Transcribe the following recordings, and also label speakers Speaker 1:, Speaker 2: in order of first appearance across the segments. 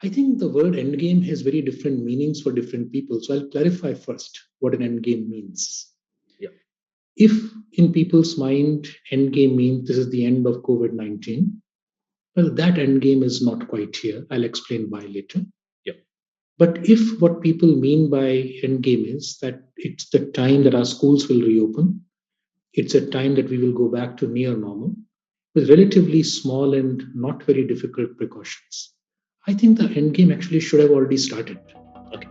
Speaker 1: I think the word endgame has very different meanings for different people. So I'll clarify first what an endgame means.
Speaker 2: Yeah.
Speaker 1: If in people's mind, endgame means this is the end of COVID 19, well, that endgame is not quite here. I'll explain why later.
Speaker 2: Yeah.
Speaker 1: But if what people mean by endgame is that it's the time that our schools will reopen, it's a time that we will go back to near normal with relatively small and not very difficult precautions, I think the endgame actually should have already started.
Speaker 2: Okay.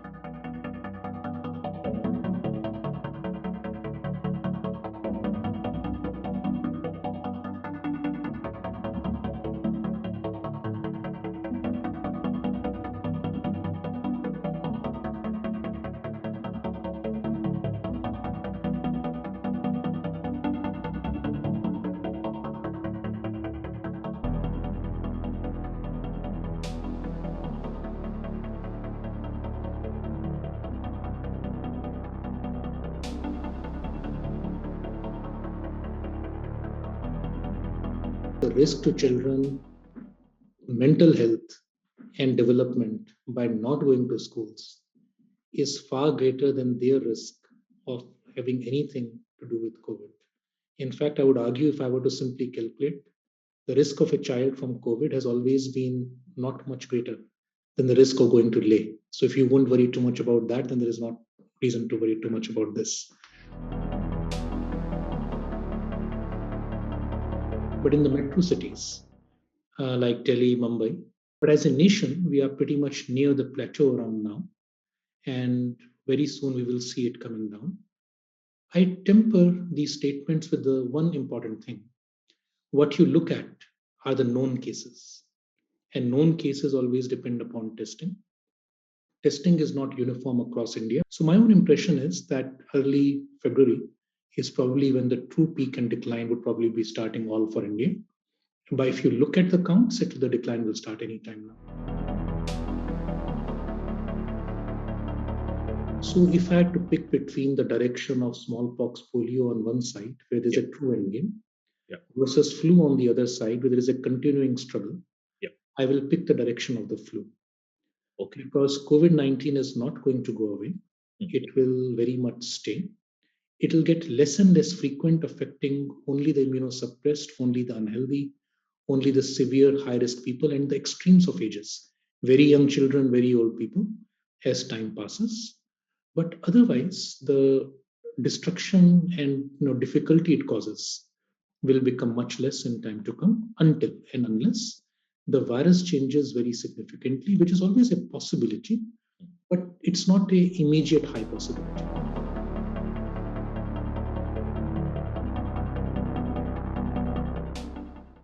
Speaker 1: The risk to children, mental health, and development by not going to schools is far greater than their risk of having anything to do with COVID. In fact, I would argue if I were to simply calculate, the risk of a child from COVID has always been not much greater than the risk of going to lay. So if you won't worry too much about that, then there is not reason to worry too much about this. But in the metro cities, like Delhi, Mumbai, but as a nation, we are pretty much near the plateau around now, and very soon we will see it coming down. I temper these statements with the one important thing. What you look at are the known cases, and known cases always depend upon testing. Testing is not uniform across India. So, my own impression is that early February is probably when the true peak and decline would probably be starting all for India. But if you look at the counts, the decline will start anytime now. So, if I had to pick between the direction of smallpox polio on one side, where there's a true endgame, versus flu on the other side, where there is a continuing struggle, I will pick the direction of the flu.
Speaker 2: Okay.
Speaker 1: Because COVID 19 is not going to go away, it will very much stay. It will get less and less frequent, affecting only the immunosuppressed, only the unhealthy, only the severe high risk people, and the extremes of ages, very young children, very old people, as time passes. But otherwise, the destruction and difficulty it causes will become much less in time to come, until and unless the virus changes very significantly, which is always a possibility, but it's not a immediate high possibility.